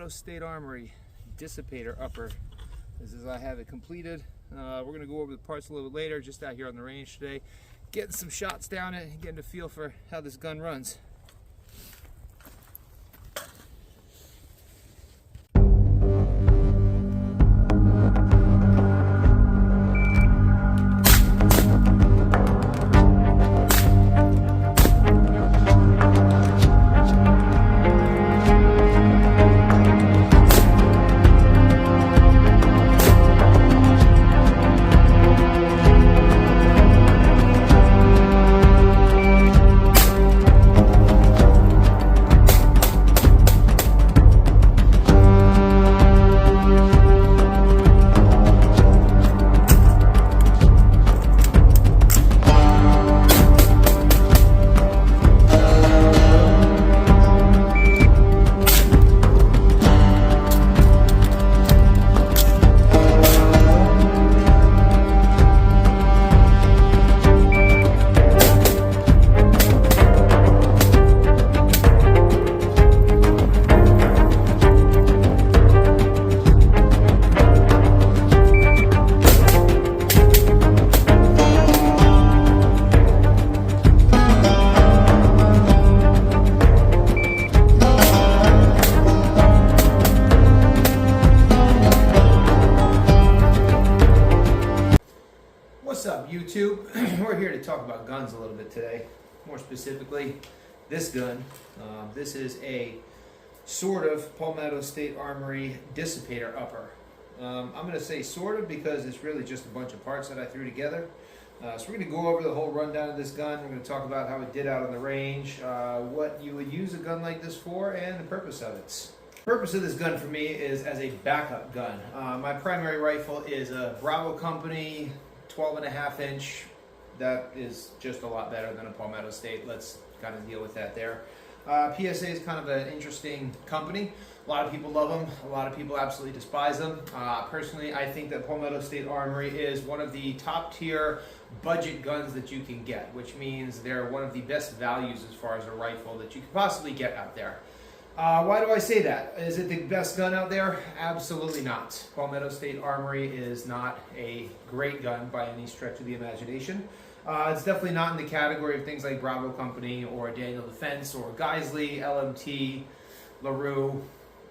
Palmetto State Armory dissipator upper. This is, I have it completed. We're going to go over the parts a little bit later, just out here on the range today, getting some shots down it and getting a feel for how this gun runs. What's up, YouTube? We're here to talk about guns a little bit today. More specifically, this gun. This is a sort of Palmetto State Armory dissipator upper. I'm going to say sort of because it's really just a bunch of parts that I threw together. So we're going to go over the whole rundown of this gun. We're going to talk about how it did out on the range, what you would use a gun like this for, and the purpose of it. The purpose of this gun for me is as a backup gun. My primary rifle is a Bravo Company 12.5 inch. That is just a lot better than a Palmetto State. Let's kind of deal with that there. PSA is kind of an interesting company. A lot of people love them. A lot of people absolutely despise them. Personally, I think that Palmetto State Armory is one of the top tier budget guns that you can get, which means they're one of the best values as far as a rifle that you could possibly get out there. Why do I say that? Is it the best gun out there? Absolutely not. Palmetto State Armory is not a great gun by any stretch of the imagination. It's definitely not in the category of things like Bravo Company or Daniel Defense or Geisley, LMT, LaRue,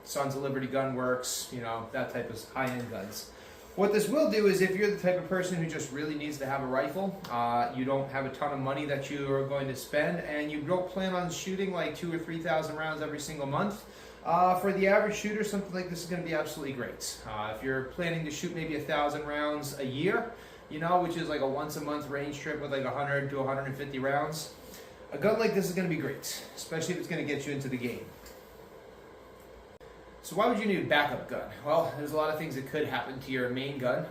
Sons of Liberty Gun Works, you know, that type of high-end guns. What this will do is if you're the type of person who just really needs to have a rifle, you don't have a ton of money that you are going to spend, and you don't plan on shooting like 2,000 or 3,000 rounds every single month, for the average shooter, something like this is going to be absolutely great. If you're planning to shoot maybe 1,000 rounds a year, you know, which is like a once-a-month range trip with like 100 to 150 rounds, a gun like this is going to be great, especially if it's going to get you into the game. So why would you need a backup gun? Well, there's a lot of things that could happen to your main gun.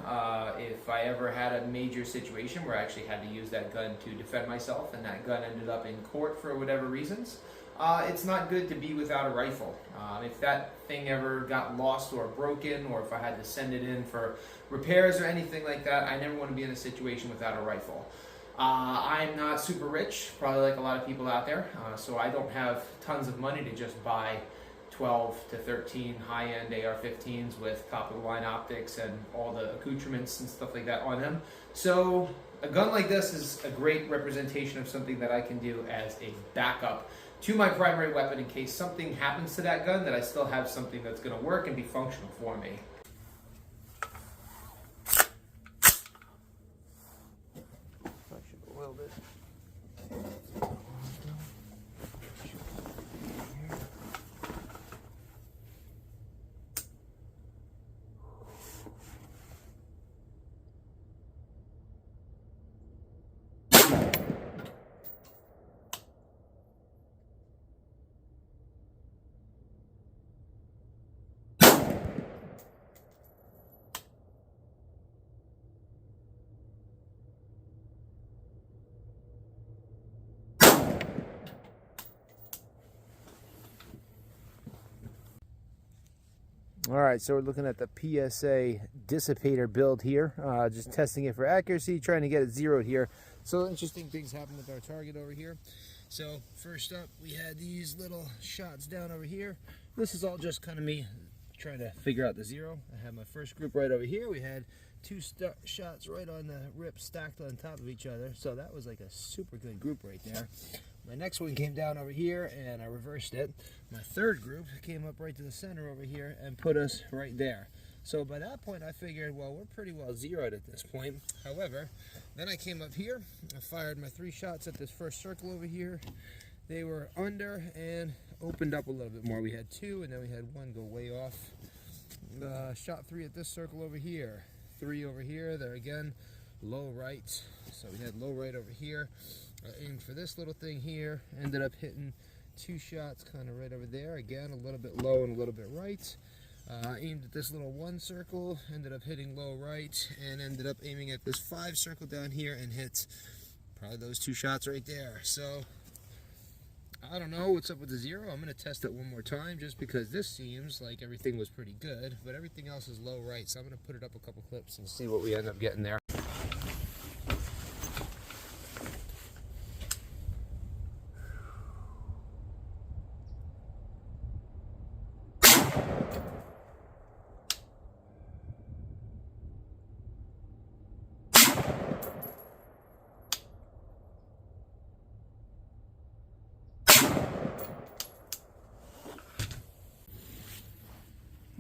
If I ever had a major situation where I actually had to use that gun to defend myself and that gun ended up in court for whatever reasons, it's not good to be without a rifle. If that thing ever got lost or broken, or if I had to send it in for repairs or anything like that, I never want to be in a situation without a rifle. I'm not super rich, probably like a lot of people out there, so I don't have tons of money to just buy 12 to 13 high-end AR-15s with top-of-the-line optics and all the accoutrements and stuff like that on them. So a gun like this is a great representation of something that I can do as a backup to my primary weapon in case something happens to that gun, that I still have something that's going to work and be functional for me. I should go a little bit. All right, so we're looking at the PSA dissipator build here, just testing it for accuracy, trying to get it zeroed here. So interesting things happen with our target over here. So first up, we had these little shots down over here. This is all just kind of me trying to figure out the zero. I had my first group right over here. We had two shots right on the rip stacked on top of each other, so that was like a super good group right there. My next one came down over here and I reversed it. My third group came up right to the center over here and put us right there. So by that point I figured, well, we're pretty well zeroed at this point. However, then I came up here, I fired my 3 shots at this first circle over here. They were under and opened up a little bit more. We had 2 and then we had 1 go way off. Shot 3 at this circle over here. 3 over here, there again, low right. So we had low right over here. I aimed for this little thing here, ended up hitting 2 shots kind of right over there. Again, a little bit low and a little bit right. Aimed at this little 1 circle, ended up hitting low right, and ended up aiming at this 5 circle down here and hit probably those 2 shots right there. So I don't know what's up with the zero. I'm going to test it one more time just because this seems like everything was pretty good, but everything else is low right. So I'm going to put it up a couple clips and see what we end up getting there.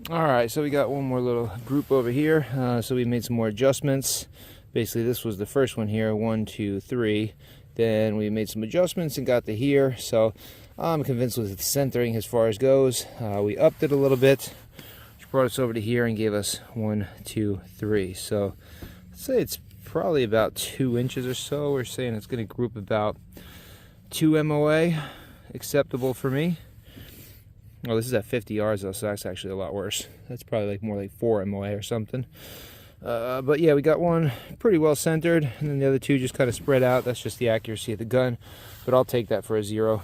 Alright, so we got one more little group over here, so we made some more adjustments. Basically this was the first one here, 1, 2, 3. Then we made some adjustments and got to here, so I'm convinced with the centering as far as goes. We upped it a little bit, which brought us over to here and gave us 1, 2, 3. So let's say it's probably about 2 inches or so. We're saying it's going to group about 2 MOA, acceptable for me. Oh, this is at 50 yards though, so that's actually a lot worse. That's probably like more like 4 MOA or something. But yeah, we got one pretty well centered, and then the other 2 just kind of spread out. That's just the accuracy of the gun, but I'll take that for a 0.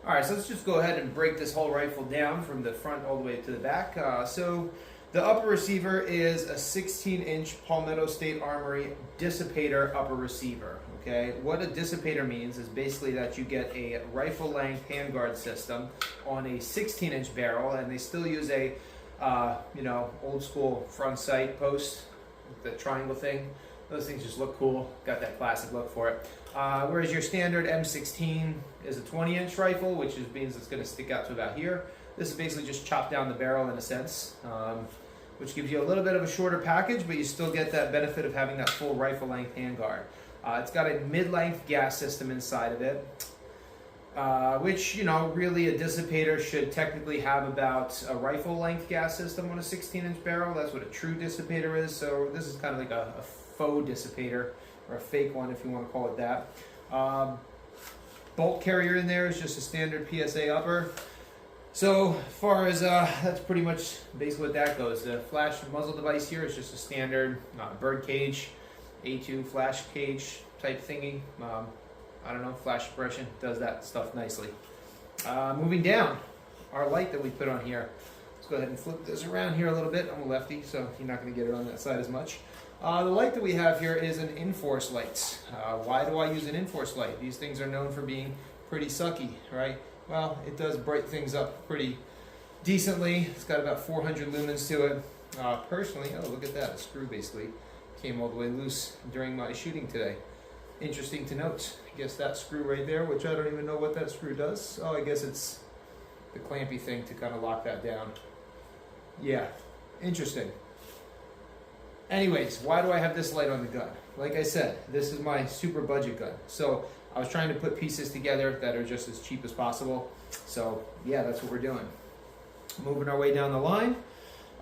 Alright, so let's just go ahead and break this whole rifle down from the front all the way to the back. So the upper receiver is a 16-inch Palmetto State Armory dissipator upper receiver. Okay, what a dissipator means is basically that you get a rifle length handguard system on a 16-inch barrel, and they still use a old school front sight post, the triangle thing. Those things just look cool, got that classic look for it. Whereas your standard M16 is a 20-inch rifle, which means it's going to stick out to about here. This is basically just chop down the barrel in a sense, which gives you a little bit of a shorter package, but you still get that benefit of having that full rifle length handguard. It's got a mid-length gas system inside of it, which, really a dissipator should technically have about a rifle-length gas system on a 16-inch barrel. That's what a true dissipator is. So this is kind of like a faux dissipator, or a fake one if you want to call it that. Bolt carrier in there is just a standard PSA upper. So as far as that's pretty much basically what that goes. The flash muzzle device here is just a standard bird cage, A2 flash cage type thingy. I don't know, flash suppression does that stuff nicely. Moving down, our light that we put on here. Let's go ahead and flip this around here a little bit. I'm a lefty, so you're not going to get it on that side as much. The light that we have here is an Inforce light. Why do I use an Inforce light? These things are known for being pretty sucky, right? Well, it does bright things up pretty decently. It's got about 400 lumens to it. Personally, oh, look at that, a screw basically came all the way loose during my shooting today. Interesting to note. I guess that screw right there, which I don't even know what that screw does. Oh, I guess it's the clampy thing to kind of lock that down. Yeah, interesting. Anyways, why do I have this light on the gun? Like I said, this is my super budget gun. So I was trying to put pieces together that are just as cheap as possible. So yeah, that's what we're doing. Moving our way down the line.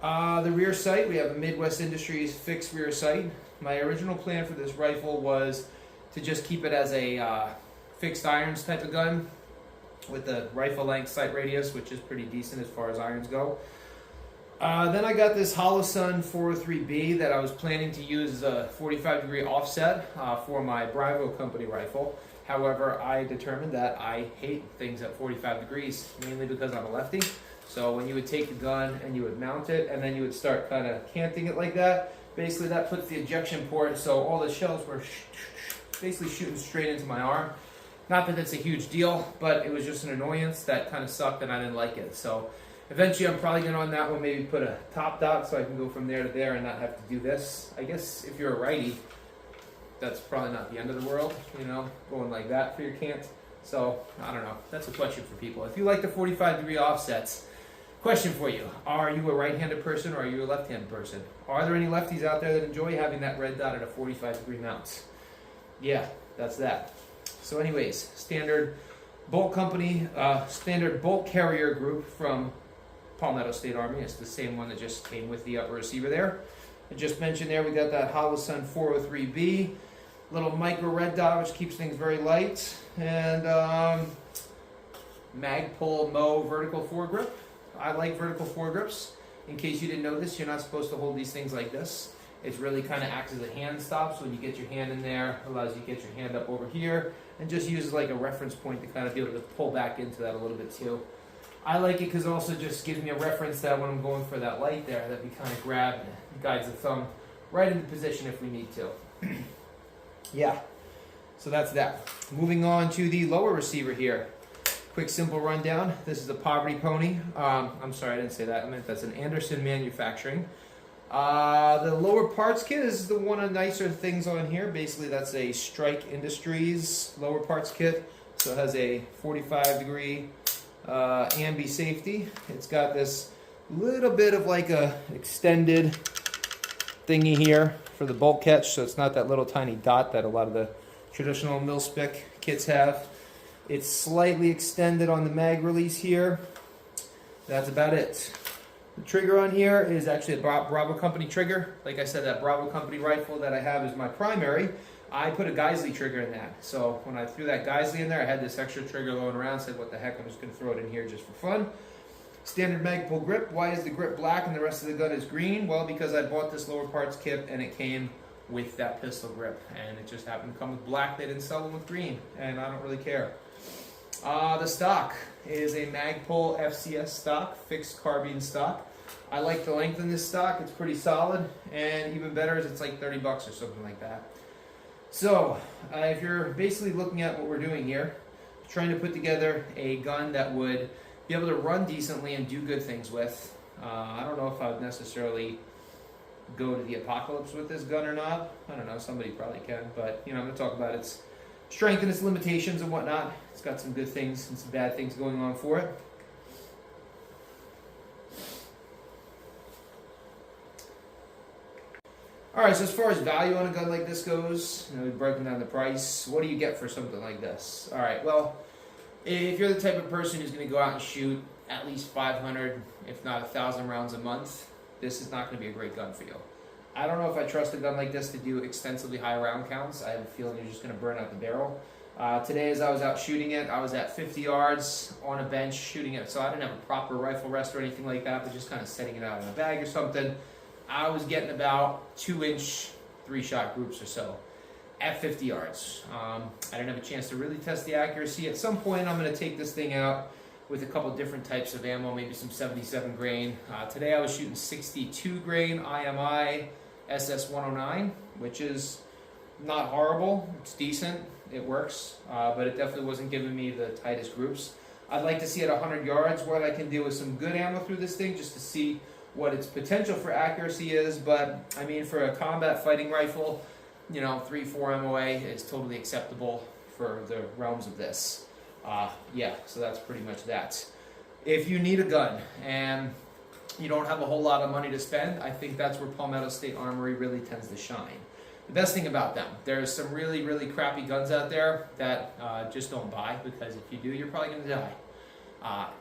The rear sight, we have a Midwest Industries fixed rear sight. My original plan for this rifle was to just keep it as a fixed irons type of gun with the rifle length sight radius, which is pretty decent as far as irons go. Then I got this Holosun 403B that I was planning to use as a 45-degree offset for my Bravo Company rifle. However, I determined that I hate things at 45 degrees, mainly because I'm a lefty. So when you would take the gun and you would mount it and then you would start kind of canting it like that, basically that puts the ejection port, so all the shells were basically shooting straight into my arm. Not that it's a huge deal, but it was just an annoyance that kind of sucked and I didn't like it. So Eventually I'm probably going to on that one maybe put a top dot so I can go from there to there and not have to do this. I guess if you're a righty, that's probably not the end of the world, you know, going like that for your cant. So, I don't know. That's a question for people. If you like the 45-degree offsets, question for you. Are you a right-handed person or are you a left-handed person? Are there any lefties out there that enjoy having that red dot at a 45-degree mount? Yeah, that's that. So anyways, standard bolt company, standard bolt carrier group from Palmetto State Army. It's the same one that just came with the upper receiver there. I just mentioned there we got that Holosun 403B. Little micro red dot, which keeps things very light. And Magpul Mo vertical foregrip. I like vertical foregrips. In case you didn't know this, you're not supposed to hold these things like this. It really kind of acts as a hand stop, so when you get your hand in there, allows you to get your hand up over here, and just uses like a reference point to kind of be able to pull back into that a little bit too. I like it because it also just gives me a reference that when I'm going for that light there, that we kind of grab and guides the thumb right into position if we need to. Yeah, so that's that. Moving on to the lower receiver here. Quick, simple rundown. This is a Poverty Pony. I'm sorry, I didn't say that. I meant that's an Anderson Manufacturing. The lower parts kit is the one of the nicer things on here. Basically, that's a Strike Industries lower parts kit. So it has a 45-degree ambi safety. It's got this little bit of like a extended thingy here for the bolt catch, so it's not that little tiny dot that a lot of the traditional mil-spec kits have. It's slightly extended on the mag release here. That's about it. The trigger on here is actually a Bravo Company trigger. Like I said, that Bravo Company rifle that I have is my primary. I put a Geisley trigger in that. So when I threw that Geisley in there, I had this extra trigger going around. Said, what the heck, I'm just going to throw it in here just for fun. Standard Magpul grip. Why is the grip black and the rest of the gun is green? Well, because I bought this lower parts kit and it came with that pistol grip. And it just happened to come with black. They didn't sell them with green. And I don't really care. The stock is a Magpul FCS stock, fixed carbine stock. I like the length in this stock. It's pretty solid. And even better is it's like 30 bucks or something like that. So, if you're basically looking at what we're doing here, trying to put together a gun that would be able to run decently and do good things with. I don't know if I would necessarily go to the apocalypse with this gun or not. I don't know, somebody probably can, but you know, I'm going to talk about its strength and its limitations and whatnot. It's got some good things and some bad things going on for it. Alright, so as far as value on a gun like this goes, you know, we've broken down the price. What do you get for something like this? Alright, well, if you're the type of person who's going to go out and shoot at least 500, if not 1,000 rounds a month, this is not going to be a great gun for you. I don't know if I trust a gun like this to do extensively high round counts. I have a feeling you're just going to burn out the barrel. Today, as I was out shooting it, I was at 50 yards on a bench shooting it, so I didn't have a proper rifle rest or anything like that, but just kind of setting it out in a bag or something. I was getting about 2-inch 3-shot groups or so at 50 yards. I didn't have a chance to really test the accuracy. At some point, I'm going to take this thing out with a couple different types of ammo, maybe some 77 grain. Today I was shooting 62 grain IMI SS109, which is not horrible. It's decent. It works, but it definitely wasn't giving me the tightest groups. I'd like to see at 100 yards what I can do with some good ammo through this thing just to see what its potential for accuracy is, but I mean, for a combat fighting rifle, you know, 3-4 MOA is totally acceptable for the realms of this. Yeah, so that's pretty much that. If you need a gun and you don't have a whole lot of money to spend, I think that's where Palmetto State Armory really tends to shine. The best thing about them, there's some really, really crappy guns out there that just don't buy, because if you do, you're probably going to die.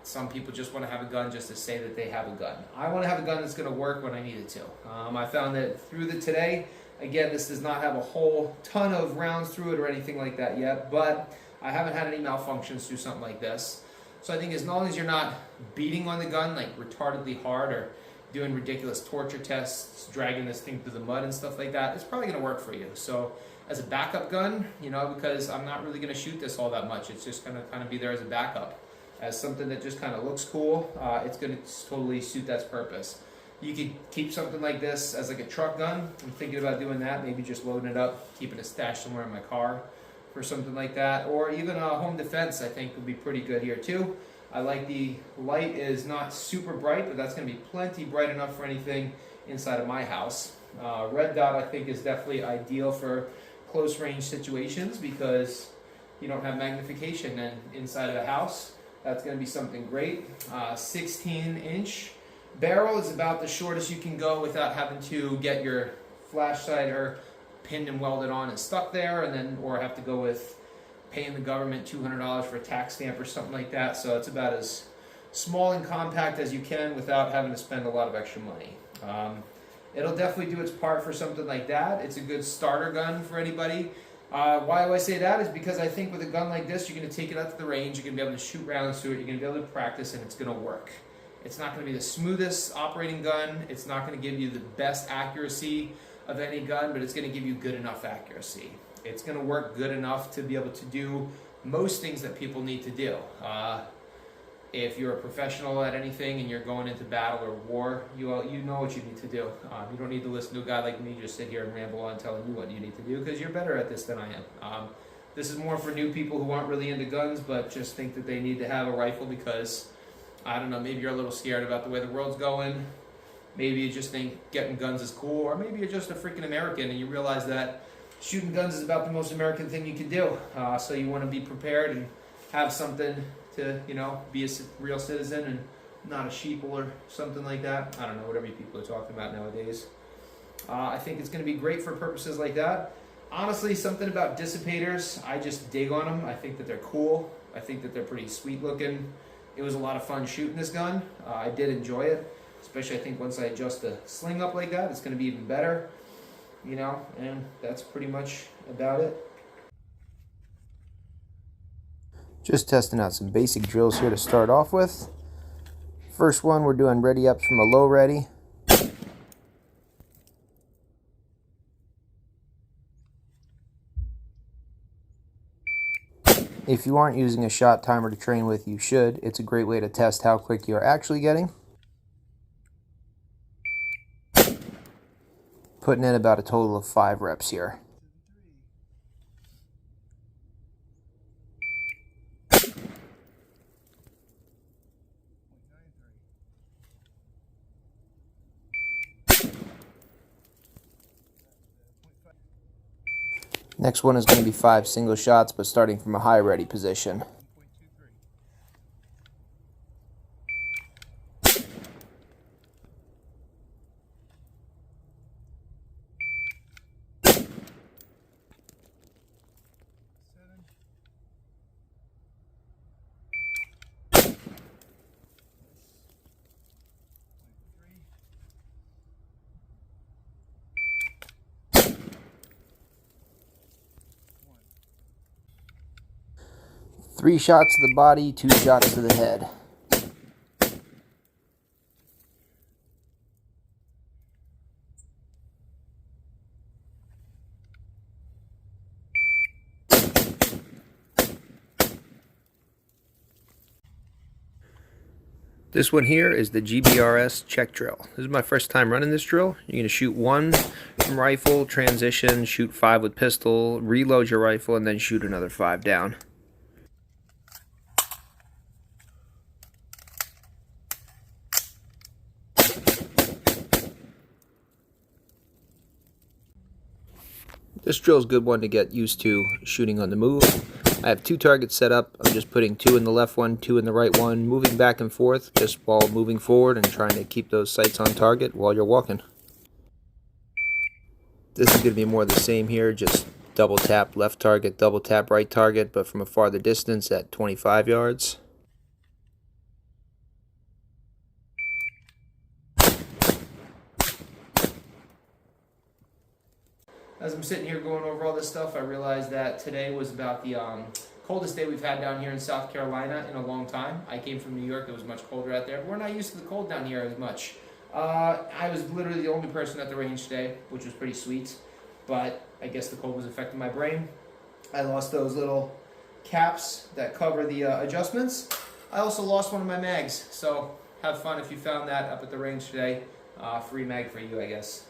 Some people just want to have a gun just to say that they have a gun. I want to have a gun that's going to work when I need it to. I found that through the today, again, this does not have a whole ton of rounds through it or anything like that yet, but I haven't had any malfunctions through something like this. So I think as long as you're not beating on the gun like retardedly hard or doing ridiculous torture tests, dragging this thing through the mud and stuff like that, it's probably going to work for you. So as a backup gun, you know, because I'm not really going to shoot this all that much, it's just going to kind of be there as a backup. As something that just kind of looks cool, it's going to totally suit that purpose. You could keep something like this as like a truck gun. I'm thinking about doing that, maybe just loading it up, keeping it stashed somewhere in my car for something like that. Or even a home defense, I think, would be pretty good here too. I like the light is not super bright, but that's going to be plenty bright enough for anything inside of my house. Red dot I think is definitely ideal for close range situations because you don't have magnification and inside of a house. That's going to be something great. 16-inch barrel is about the shortest you can go without having to get your flash sighter pinned and welded on and stuck there, and then or have to go with paying the government $200 for a tax stamp or something like that. So it's about as small and compact as you can without having to spend a lot of extra money. It'll definitely do its part for something like that. It's a good starter gun for anybody. Why do I say that is because I think with a gun like this, you're going to take it out to the range, you're going to be able to shoot rounds to it, you're going to be able to practice, and it's going to work. It's not going to be the smoothest operating gun, it's not going to give you the best accuracy of any gun, but it's going to give you good enough accuracy. It's going to work good enough to be able to do most things that people need to do. If you're a professional at anything and you're going into battle or war, you know what you need to do. You don't need to listen to a guy like me just sit here and ramble on telling you what you need to do because you're better at this than I am. This is more for new people who aren't really into guns but just think that they need to have a rifle because, I don't know, maybe you're a little scared about the way the world's going. Maybe you just think getting guns is cool, or maybe you're just a freaking American and you realize that shooting guns is about the most American thing you can do. So you want to be prepared and have something to, you know, be a real citizen and not a sheeple or something like that. I don't know, whatever you people are talking about nowadays. I think it's going to be great for purposes like that. Honestly, something about dissipators, I just dig on them. I think that they're cool. I think that they're pretty sweet looking. It was a lot of fun shooting this gun. I did enjoy it, especially I think once I adjust the sling up like that, it's going to be even better. You know, and that's pretty much about it. Just testing out some basic drills here to start off with. First one, we're doing ready ups from a low ready. If you aren't using a shot timer to train with, you should. It's a great way to test how quick you are actually getting. Putting in about a total of 5 reps here. Next one is going to be 5 single shots, but starting from a high ready position. Three shots to the body, 2 shots to the head. This one here is the GBRS check drill. This is my first time running this drill. You're going to shoot 1 from rifle, transition, shoot 5 with pistol, reload your rifle, and then shoot another 5 down. This drill is a good one to get used to shooting on the move. I have 2 targets set up. I'm just putting 2 in the left one, 2 in the right one, moving back and forth just while moving forward and trying to keep those sights on target while you're walking. This is going to be more the same here, just double tap left target, double tap right target, but from a farther distance at 25 yards. As I'm sitting here going over all this stuff, I realized that today was about the coldest day we've had down here in South Carolina in a long time. I came from New York, it was much colder out there, but we're not used to the cold down here as much. I was literally the only person at the range today, which was pretty sweet, but I guess the cold was affecting my brain. I lost those little caps that cover the adjustments. I also lost one of my mags, so have fun if you found that up at the range today. Free mag for you, I guess.